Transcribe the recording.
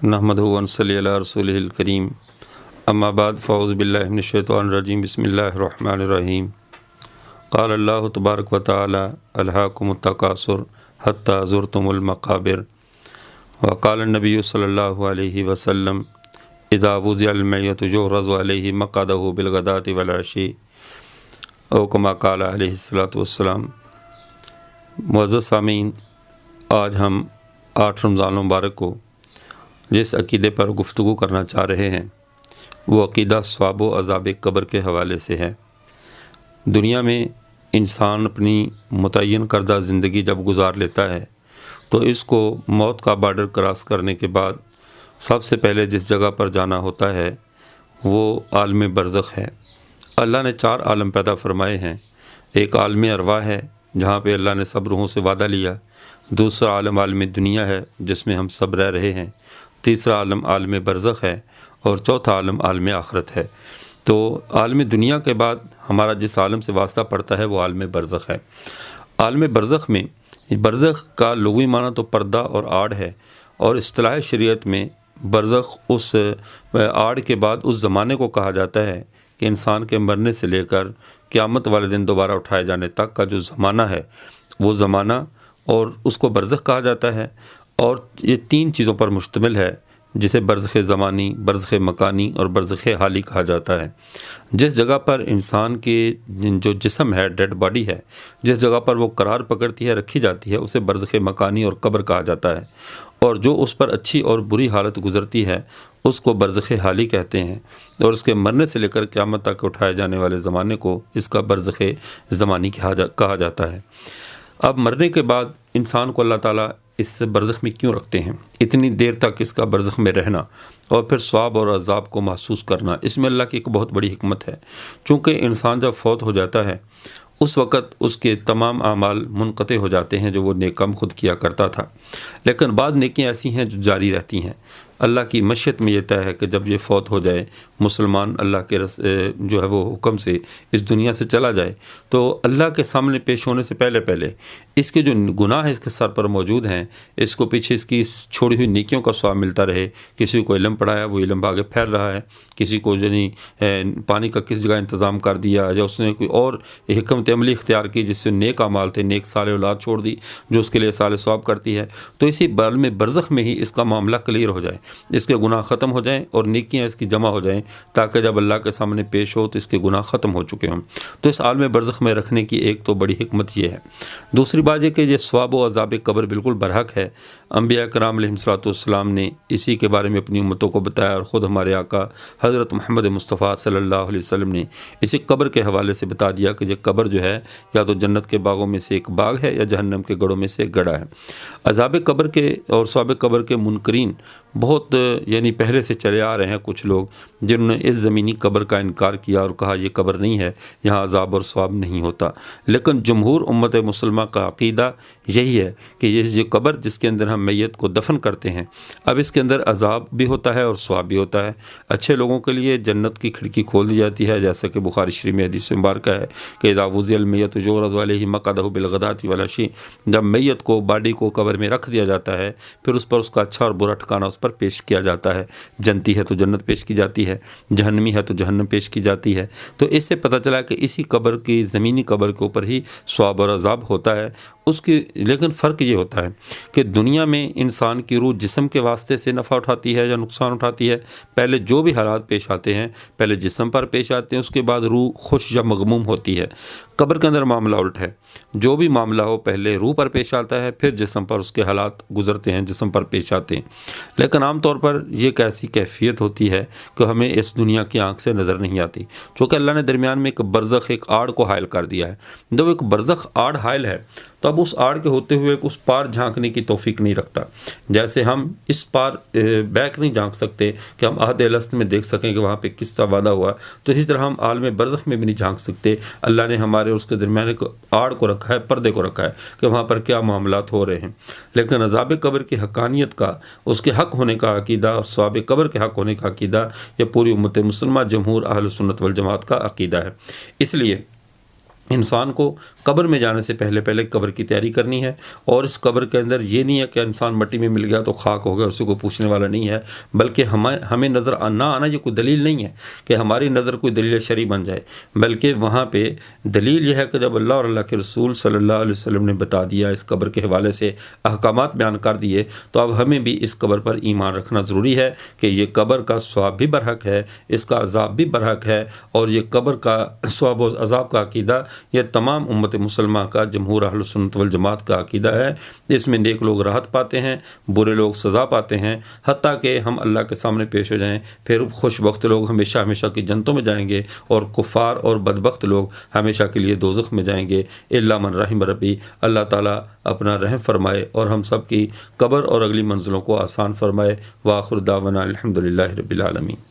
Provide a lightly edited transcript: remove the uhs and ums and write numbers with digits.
نحمدہ و نصلی علی رسولہ الکریم اما بعد فاعوذ باللہ من الشیطان الرجیم بسم اللہ الرحمن الرحیم قال اللہ تبارک و تعالی الہاکم التکاثر حتی زرتم المقابر وقال النبی صلی اللہ علیہ وسلم اذا وضع المیت یعرض علیہ مقعدہ بالغداۃ والعشی او کما قال علیہ الصلوۃ والسلام۔ معزز سامعین، آج ہم 8 رمضان المبارک کو جس عقیدے پر گفتگو کرنا چاہ رہے ہیں وہ عقیدہ ثواب و عذاب قبر کے حوالے سے ہے۔ دنیا میں انسان اپنی متعین کردہ زندگی جب گزار لیتا ہے تو اس کو موت کا بارڈر کراس کرنے کے بعد سب سے پہلے جس جگہ پر جانا ہوتا ہے وہ عالم برزخ ہے۔ اللہ نے 4 عالم پیدا فرمائے ہیں۔ ایک عالم ارواح ہے جہاں پہ اللہ نے سب روحوں سے وعدہ لیا۔ دوسرا عالم عالم دنیا ہے جس میں ہم سب رہ رہے ہیں۔ تیسرا عالم عالم برزخ ہے اور چوتھا عالم عالم آخرت ہے۔ تو عالم دنیا کے بعد ہمارا جس عالم سے واسطہ پڑتا ہے وہ عالم برزخ ہے۔ عالم برزخ میں برزخ کا لغوی معنی تو پردہ اور آڑ ہے، اور اصطلاح شریعت میں برزخ اس آڑ کے بعد اس زمانے کو کہا جاتا ہے کہ انسان کے مرنے سے لے کر قیامت والے دن دوبارہ اٹھائے جانے تک کا جو زمانہ ہے وہ زمانہ، اور اس کو برزخ کہا جاتا ہے۔ اور یہ 3 چیزوں پر مشتمل ہے جسے برزخ زمانی، برزخ مکانی اور برزخ حالی کہا جاتا ہے۔ جس جگہ پر انسان کی جو جسم ہے، ڈیڈ باڈی ہے، جس جگہ پر وہ قرار پکڑتی ہے، رکھی جاتی ہے، اسے برزخ مکانی اور قبر کہا جاتا ہے، اور جو اس پر اچھی اور بری حالت گزرتی ہے اس کو برزخ حالی کہتے ہیں، اور اس کے مرنے سے لے کر قیامت تک اٹھائے جانے والے زمانے کو اس کا برزخ زمانی کہا جاتا ہے۔ اب مرنے کے بعد انسان کو اللہ تعالیٰ اس برزخ میں کیوں رکھتے ہیں؟ اتنی دیر تک اس کا برزخ میں رہنا اور پھر ثواب اور عذاب کو محسوس کرنا، اس میں اللہ کی ایک بہت بڑی حکمت ہے۔ چونکہ انسان جب فوت ہو جاتا ہے اس وقت اس کے تمام اعمال منقطع ہو جاتے ہیں جو وہ نیک کام خود کیا کرتا تھا، لیکن بعض نیکیاں ایسی ہیں جو جاری رہتی ہیں۔ اللہ کی مشیت میں یہ طے ہے کہ جب یہ فوت ہو جائے، مسلمان اللہ کے جو ہے وہ حکم سے اس دنیا سے چلا جائے، تو اللہ کے سامنے پیش ہونے سے پہلے اس کے جو گناہ اس کے سر پر موجود ہیں، اس کو پیچھے اس کی چھوڑی ہوئی نیکیوں کا ثواب ملتا رہے۔ کسی کو علم پڑھایا، وہ علم آگے پھیل رہا ہے، کسی کو پانی کا کس جگہ انتظام کر دیا، یا اس نے کوئی اور حکمت عملی اختیار کی جس سے نیک اعمال تھے، نیک صالح اولاد چھوڑ دی جو اس کے لیے صالح ثواب کرتی ہے، تو اسی عالم برزخ میں ہی اس کا معاملہ کلیئر ہو جائے، اس کے گناہ ختم ہو جائیں اور نیکیاں اس کی جمع ہو جائیں، تاکہ جب اللہ کے سامنے پیش ہو تو اس کے گناہ ختم ہو چکے ہوں۔ تو اس عالم برزخ میں رکھنے کی ایک تو بڑی حکمت یہ ہے۔ دوسری بات یہ کہ یہ ثواب و عذاب قبر بالکل برحق ہے۔ انبیاء کرام علیہ الصلوۃ والسلام نے اسی کے بارے میں اپنی امتوں کو بتایا، اور خود ہمارے آقا حضرت محمد مصطفیٰ صلی اللہ علیہ وسلم نے اسی قبر کے حوالے سے بتا دیا کہ یہ قبر جو ہے یا تو جنت کے باغوں میں سے ایک باغ ہے یا جہنم کے گڑھوں میں سے ایک گڑھا ہے۔ عذاب قبر کے اور ثواب قبر کے منکرین بہت یعنی پہلے سے چلے آ رہے ہیں، کچھ لوگ جنہوں نے اس زمینی قبر کا انکار کیا اور کہا یہ قبر نہیں ہے، یہاں عذاب اور ثواب نہیں ہوتا۔ لیکن جمہور امت مسلمہ کا عقیدہ یہی ہے کہ یہ قبر جس کے اندر ہم میت کو دفن کرتے ہیں، اب اس کے اندر عذاب بھی ہوتا ہے اور ثواب بھی ہوتا ہے۔ اچھے لوگوں کے لیے جنت کی کھڑکی کھول دی جاتی ہے، جیسا کہ بخاری شریف میں حدیث مبارکہ ہے کہ اذا وضع المیت یعرض علیہ مقعدہ بالغداۃ والعشی، جب میت کو، باڈی کو قبر میں رکھ دیا جاتا ہے، پھر اس پر اس کا اچھا اور برا ٹھکانہ اس پر پیش کیا جاتا ہے۔ جنتی ہے تو جنت پیش کی جاتی ہے، جہنمی ہے تو جہنم پیش کی جاتی ہے۔ تو اس سے پتہ چلا کہ اسی قبر کی، زمینی قبر کے اوپر ہی ثواب اور عذاب ہوتا ہے اس کی۔ لیکن فرق یہ ہوتا ہے کہ دنیا میں انسان کی روح جسم کے واسطے سے نفع اٹھاتی ہے یا نقصان اٹھاتی ہے۔ پہلے جو بھی حالات پیش آتے ہیں پہلے جسم پر پیش آتے ہیں، اس کے بعد روح خوش یا مغموم ہوتی ہے۔ قبر کے اندر معاملہ الٹ ہے، جو بھی معاملہ ہو پہلے روح پر پیش آتا ہے، پھر جسم پر اس کے حالات گزرتے ہیں، جسم پر پیش آتے ہیں۔ لیکن عام طور پر یہ ایک ایسی کیفیت ہوتی ہے کہ ہمیں اس دنیا کی آنکھ سے نظر نہیں آتی، چونکہ اللہ نے درمیان میں ایک برزخ، ایک آڑ کو حائل کر دیا ہے۔ جب ایک برزخ آڑ حائل ہے تو اب اس آڑ کے ہوتے ہوئے اس پار جھانکنے کی توفیق نہیں رکھتا۔ جیسے ہم اس پار بیک نہیں جھانک سکتے کہ ہم عہد الست میں دیکھ سکیں کہ وہاں پہ کس کا وعدہ ہوا، تو اسی طرح ہم عالم برزخ میں بھی نہیں جھانک سکتے۔ اللہ نے ہمارے اس کے درمیان ایک آڑ کو رکھا ہے، پردے کو رکھا ہے کہ وہاں پر کیا معاملات ہو رہے ہیں۔ لیکن عذاب قبر کی حقانیت کا، اس کے حق ہونے کا عقیدہ اور ثواب قبر کے حق ہونے کا عقیدہ یہ پوری امت مسلمہ، جمہور اہل سنت والجماعت کا عقیدہ ہے۔ اس لیے انسان کو قبر میں جانے سے پہلے قبر کی تیاری کرنی ہے، اور اس قبر کے اندر یہ نہیں ہے کہ انسان مٹی میں مل گیا تو خاک ہو گیا، اسی کو پوچھنے والا نہیں ہے، بلکہ ہمیں نظر نہ آنا یہ کوئی دلیل نہیں ہے کہ ہماری نظر کوئی دلیل شرعی بن جائے، بلکہ وہاں پہ دلیل یہ ہے کہ جب اللہ اور اللہ کے رسول صلی اللہ علیہ وسلم نے بتا دیا، اس قبر کے حوالے سے احکامات بیان کر دیے، تو اب ہمیں بھی اس قبر پر ایمان رکھنا ضروری ہے کہ یہ قبر کا ثواب بھی برحق ہے، اس کا عذاب بھی برحق ہے، اور یہ قبر کا ثواب و عذاب کا عقیدہ یہ تمام امت مسلمہ کا، جمہور اہل سنت والجماعت کا عقیدہ ہے۔ اس میں نیک لوگ راحت پاتے ہیں، برے لوگ سزا پاتے ہیں، حتیٰ کہ ہم اللہ کے سامنے پیش ہو جائیں، پھر خوش بخت لوگ ہمیشہ کی جنتوں میں جائیں گے، اور کفار اور بدبخت لوگ ہمیشہ کے لیے دوزخ میں جائیں گے۔ الا من رحم ربی، اللہ تعالیٰ اپنا رحم فرمائے اور ہم سب کی قبر اور اگلی منزلوں کو آسان فرمائے۔ وآخر دعوانا الحمدللہ رب العالمین۔